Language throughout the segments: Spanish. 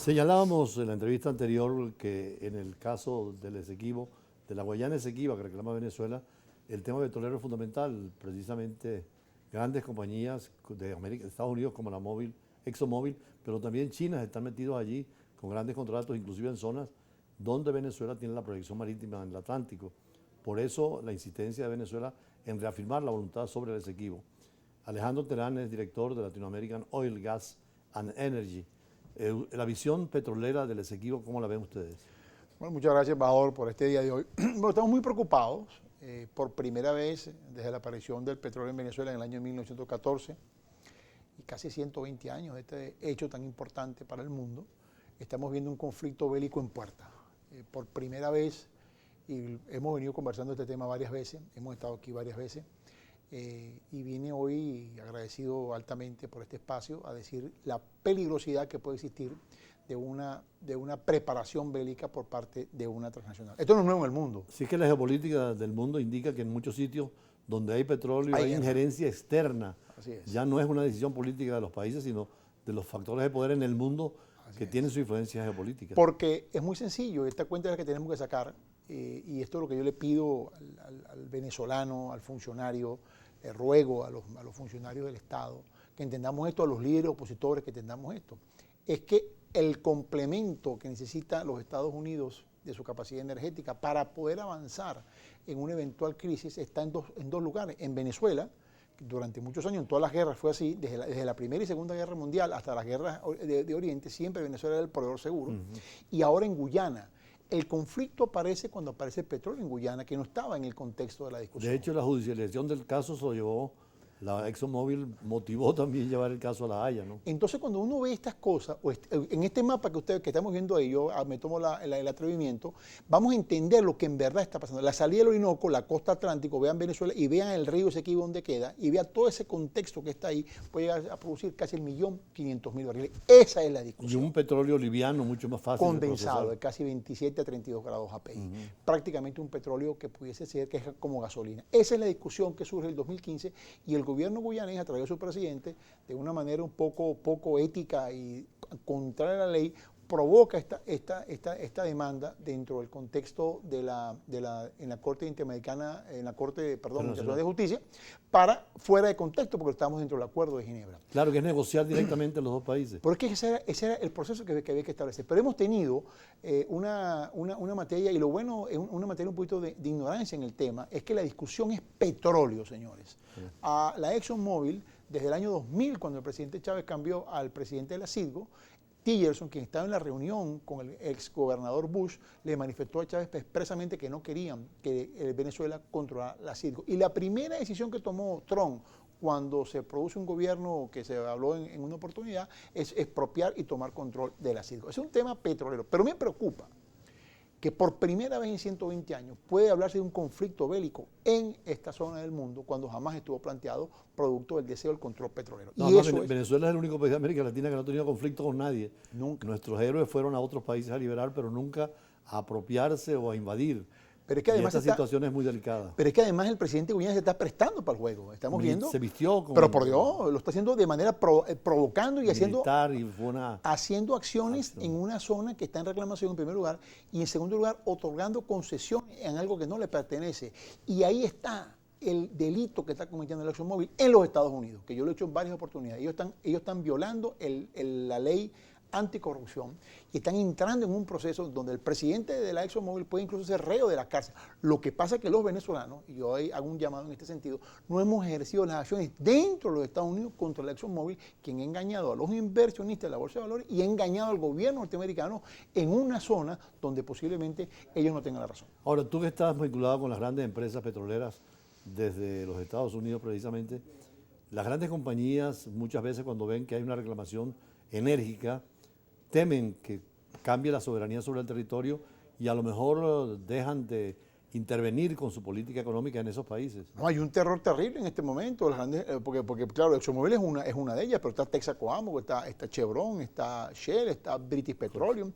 Señalábamos en la entrevista anterior que en el caso del Esequibo, de la Guayana Esequiba que reclama Venezuela, el tema petrolero es fundamental. Precisamente grandes compañías de América, de Estados Unidos como la ExxonMobil, pero también China están metidos allí con grandes contratos, inclusive en zonas donde Venezuela tiene la proyección marítima en el Atlántico. Por eso la insistencia de Venezuela en reafirmar la voluntad sobre el Esequibo. Alejandro Terán es director de Latino American Oil, Gas and Energy. La visión petrolera del Esequibo, ¿cómo la ven ustedes? Bueno, muchas gracias, embajador, por este día de hoy. Bueno, estamos muy preocupados. Por primera vez desde la aparición del petróleo en Venezuela en el año 1914 y casi 120 años de este hecho tan importante para el mundo, estamos viendo un conflicto bélico en puerta. Por primera vez, y hemos venido conversando este tema varias veces, hemos estado aquí varias veces, y vine hoy agradecido altamente por este espacio a decir la peligrosidad que puede existir de una preparación bélica por parte de una transnacional. Esto no es nuevo en el mundo. Sí, que la geopolítica del mundo indica que en muchos sitios donde hay petróleo hay injerencia externa. Así es. Ya no es una decisión política de los países, sino de los factores de poder en el mundo que tienen su influencia geopolítica. Porque es muy sencillo, esta cuenta es la que tenemos que sacar, y esto es lo que yo le pido al venezolano, al funcionario, le ruego a los funcionarios del Estado, que entendamos esto, a los líderes opositores que entendamos esto, es que el complemento que necesitan los Estados Unidos de su capacidad energética para poder avanzar en una eventual crisis está en dos lugares. En Venezuela, durante muchos años, en todas las guerras fue así, desde la Primera y Segunda Guerra Mundial hasta las guerras de Oriente, siempre Venezuela era el proveedor seguro. Y ahora en Guyana. El conflicto aparece cuando aparece el petróleo en Guyana, que no estaba en el contexto de la discusión. De hecho, la judicialización del caso se lo llevó, la ExxonMobil motivó también llevar el caso a La Haya, ¿no? Entonces, cuando uno ve estas cosas, en este mapa que estamos viendo ahí, yo me tomo el atrevimiento, vamos a entender lo que en verdad está pasando. La salida del Orinoco, la costa atlántico, vean Venezuela y vean el río Esequibo donde queda, y vean todo ese contexto que está ahí, puede llegar a producir casi 1.500.000 barriles. Esa es la discusión. Y un petróleo liviano, mucho más fácil condensado, de casi 27 a 32 grados API. Prácticamente un petróleo que pudiese ser que es como gasolina. Esa es la discusión que surge en el 2015 y el gobierno guyanés, a través de su presidente, de una manera un poco ética y contraria a la ley, provoca esta demanda dentro del contexto en la Corte Interamericana, en la Corte, Internacional de Justicia, para fuera de contexto, porque estamos dentro del Acuerdo de Ginebra. Claro, que es negociar directamente los dos países. Porque ese era el proceso que había que establecer. Pero hemos tenido una materia, y lo bueno, es una materia un poquito de ignorancia en el tema, es que la discusión es petróleo, señores. A la ExxonMobil, desde el año 2000, cuando el presidente Chávez cambió al presidente de la Citgo, Tillerson, quien estaba en la reunión con el exgobernador Bush, le manifestó a Chávez expresamente que no querían que Venezuela controlara la Citgo. Y la primera decisión que tomó Trump cuando se produce un gobierno que se habló en una oportunidad es expropiar y tomar control de la Citgo. Es un tema petrolero, pero me preocupa que por primera vez en 120 años puede hablarse de un conflicto bélico en esta zona del mundo cuando jamás estuvo planteado producto del deseo del control petrolero. No, y eso Venezuela es el único país de América Latina que no ha tenido conflicto con nadie. Nunca. Nuestros héroes fueron a otros países a liberar, pero nunca a apropiarse o a invadir. Pero es que además esta situación es muy delicada. Pero es que además el presidente Guyana se está prestando para el juego. Estamos viendo. Se vistió como. Pero por Dios, lo está haciendo de manera provocando y haciendo acciones en una zona que está en reclamación en primer lugar y en segundo lugar otorgando concesiones en algo que no le pertenece. Y ahí está el delito que está cometiendo el ExxonMobil en los Estados Unidos, que yo lo he hecho en varias oportunidades. Ellos están violando la ley anticorrupción y están entrando en un proceso donde el presidente de la ExxonMobil puede incluso ser reo de la cárcel. Lo que pasa es que los venezolanos, y yo hago un llamado en este sentido, no hemos ejercido las acciones dentro de los Estados Unidos contra la ExxonMobil, quien ha engañado a los inversionistas de la Bolsa de Valores y ha engañado al gobierno norteamericano en una zona donde posiblemente ellos no tengan la razón. Ahora, tú que estás vinculado con las grandes empresas petroleras desde los Estados Unidos precisamente, las grandes compañías muchas veces cuando ven que hay una reclamación enérgica, temen que cambie la soberanía sobre el territorio y a lo mejor dejan de intervenir con su política económica en esos países. No, hay un terror terrible en este momento, porque claro, ExxonMobil es una de ellas, pero está Texaco Amoco, está Chevron, está Shell, está British Petroleum,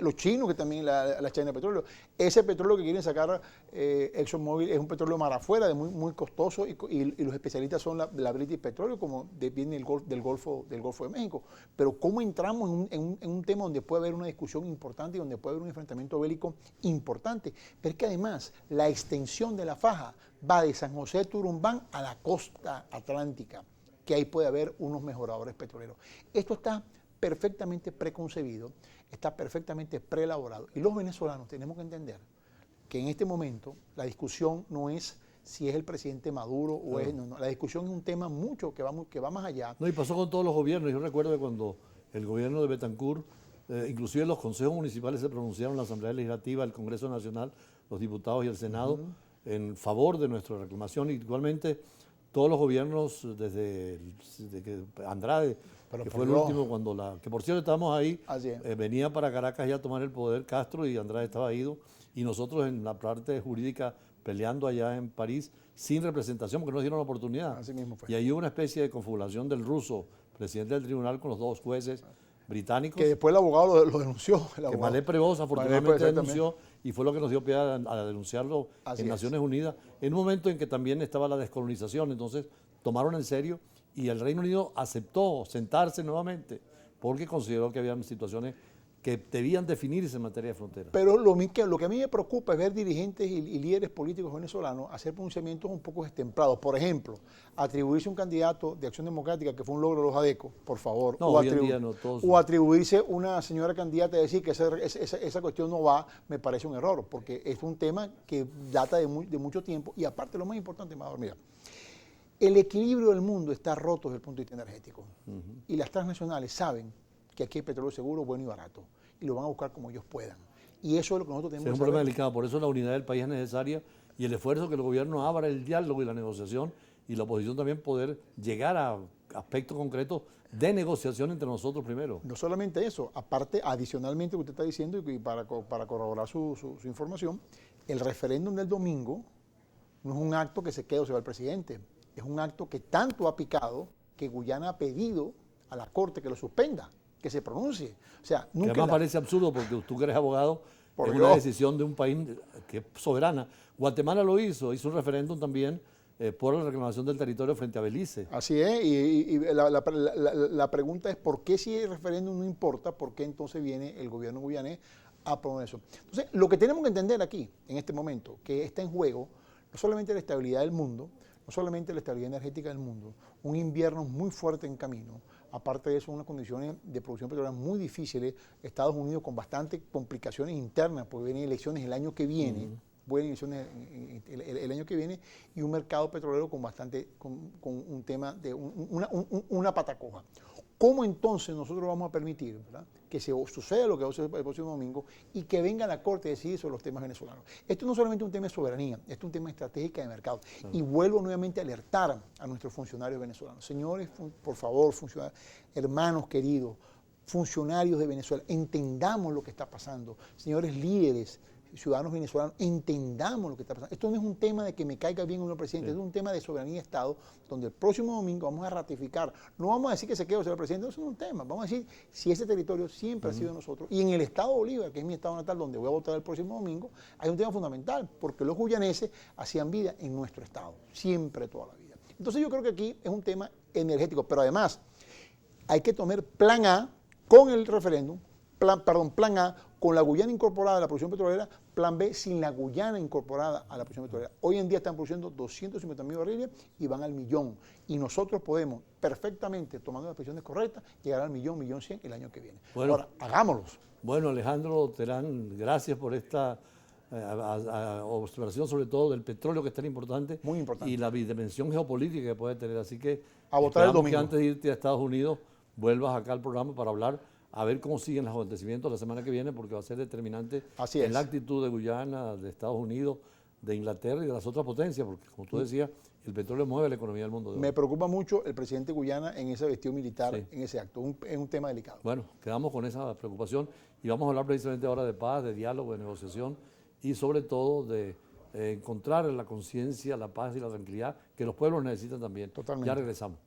los chinos que también la China Petróleo. Ese petróleo que quieren sacar ExxonMobil es un petróleo mar afuera, muy costoso, y los especialistas son la British Petroleum, como viene del Golfo de México. Pero ¿cómo entramos en un tema donde puede haber una discusión importante y donde puede haber un enfrentamiento bélico importante? Pero es que además la extensión de la faja va de San José de Turumbán a la costa atlántica, que ahí puede haber unos mejoradores petroleros. Esto está perfectamente preconcebido, está perfectamente preelaborado. Y los venezolanos tenemos que entender que en este momento la discusión no es si es el presidente Maduro o es... No, la discusión es un tema que va más allá. No, y pasó con todos los gobiernos. Yo recuerdo que cuando el gobierno de Betancourt, inclusive los consejos municipales se pronunciaron en la Asamblea Legislativa, el Congreso Nacional, los diputados y el Senado, en favor de nuestra reclamación. Igualmente, todos los gobiernos, desde que Andrade, que fue el último, que por cierto estábamos ahí, venía para Caracas ya a tomar el poder Castro y Andrade estaba ido, y nosotros en la parte jurídica peleando allá en París, sin representación, porque no nos dieron la oportunidad. Así mismo fue. Y ahí hubo una especie de confabulación del ruso, presidente del tribunal, con los dos jueces británicos. Que después el abogado lo denunció. Que Malé Prevost afortunadamente denunció, y fue lo que nos dio pie a denunciarlo en Naciones Unidas, en un momento en que también estaba la descolonización. Entonces tomaron en serio y el Reino Unido aceptó sentarse nuevamente porque consideró que había situaciones que debían definirse en materia de frontera. Pero lo que a mí me preocupa es ver dirigentes y líderes políticos venezolanos hacer pronunciamientos un poco destemplados. Por ejemplo, atribuirse un candidato de Acción Democrática que fue un logro de los ADECO, por favor. No, hoy en día no, todos. O atribuirse una señora candidata y decir que esa cuestión no va, me parece un error, porque es un tema que data de mucho tiempo. Y aparte, lo más importante, Amador, mira, el equilibrio del mundo está roto desde el punto de vista energético. Y las transnacionales saben que aquí hay petróleo seguro, bueno y barato, y lo van a buscar como ellos puedan. Y eso es lo que nosotros tenemos que saber. Es un problema delicado, por eso la unidad del país es necesaria y el esfuerzo que el gobierno abra el diálogo y la negociación, y la oposición también poder llegar a aspectos concretos de negociación entre nosotros primero. No solamente eso, aparte, adicionalmente, lo que usted está diciendo, y para corroborar su información, el referéndum del domingo no es un acto que se quede o se va el presidente, es un acto que tanto ha picado que Guyana ha pedido a la Corte que lo suspenda, que se pronuncie. O sea, nunca. Además parece absurdo porque tú que eres abogado, es una decisión de un país que es soberana. Guatemala lo hizo un referéndum también por la reclamación del territorio frente a Belice. Así es, y la pregunta es ¿por qué si el referéndum no importa, por qué entonces viene el gobierno guyanés a proponer eso? Entonces, lo que tenemos que entender aquí, en este momento, que está en juego, no solamente la estabilidad del mundo, no solamente la estabilidad energética del mundo, un invierno muy fuerte en camino, aparte de eso, unas condiciones de producción petrolera muy difíciles, Estados Unidos con bastantes complicaciones internas, porque vienen elecciones el año que viene, el año que viene, y un mercado petrolero con un tema de una patacoja. ¿Cómo entonces nosotros vamos a permitir, ¿verdad?, que suceda lo que va a suceder el próximo domingo y que venga la Corte a decidir sobre los temas venezolanos? Esto no es solamente un tema de soberanía, esto es un tema estratégico de mercado. Y vuelvo nuevamente a alertar a nuestros funcionarios venezolanos. Señores, por favor, funcionarios, hermanos queridos, funcionarios de Venezuela, entendamos lo que está pasando. Señores líderes, ciudadanos venezolanos, entendamos lo que está pasando. Esto no es un tema de que me caiga bien uno presidente, es un tema de soberanía de Estado, donde el próximo domingo vamos a ratificar. No vamos a decir que se quede o sea el presidente, eso no es un tema. Vamos a decir si ese territorio siempre ha sido de nosotros. Y en el estado de Bolívar, que es mi estado natal, donde voy a votar el próximo domingo, hay un tema fundamental, porque los guyaneses hacían vida en nuestro estado, siempre, toda la vida. Entonces yo creo que aquí es un tema energético, pero además hay que tomar plan A con el referéndum, plan A con la Guyana incorporada a la producción petrolera, plan B sin la Guyana incorporada a la producción petrolera. Hoy en día están produciendo 250.000 barriles y van al 1.000.000. Y nosotros podemos perfectamente, tomando las decisiones correctas, llegar al 1.100.000 el año que viene. Bueno, ahora, hagámoslos. Bueno, Alejandro Terán, gracias por esta observación, sobre todo del petróleo, que es tan importante. Muy importante. Y la bidimensión geopolítica que puede tener. Así que a votar el domingo. Que antes de irte a Estados Unidos vuelvas acá al programa para hablar, a ver cómo siguen los acontecimientos la semana que viene, porque va a ser determinante en la actitud de Guyana, de Estados Unidos, de Inglaterra y de las otras potencias, porque como tú decías, el petróleo mueve la economía del mundo de hoy. Me preocupa mucho el presidente de Guyana en ese vestido militar, en ese acto. Es un tema delicado. Bueno, quedamos con esa preocupación y vamos a hablar precisamente ahora de paz, de diálogo, de negociación y sobre todo de encontrar en la conciencia la paz y la tranquilidad que los pueblos necesitan también. Totalmente. Ya regresamos.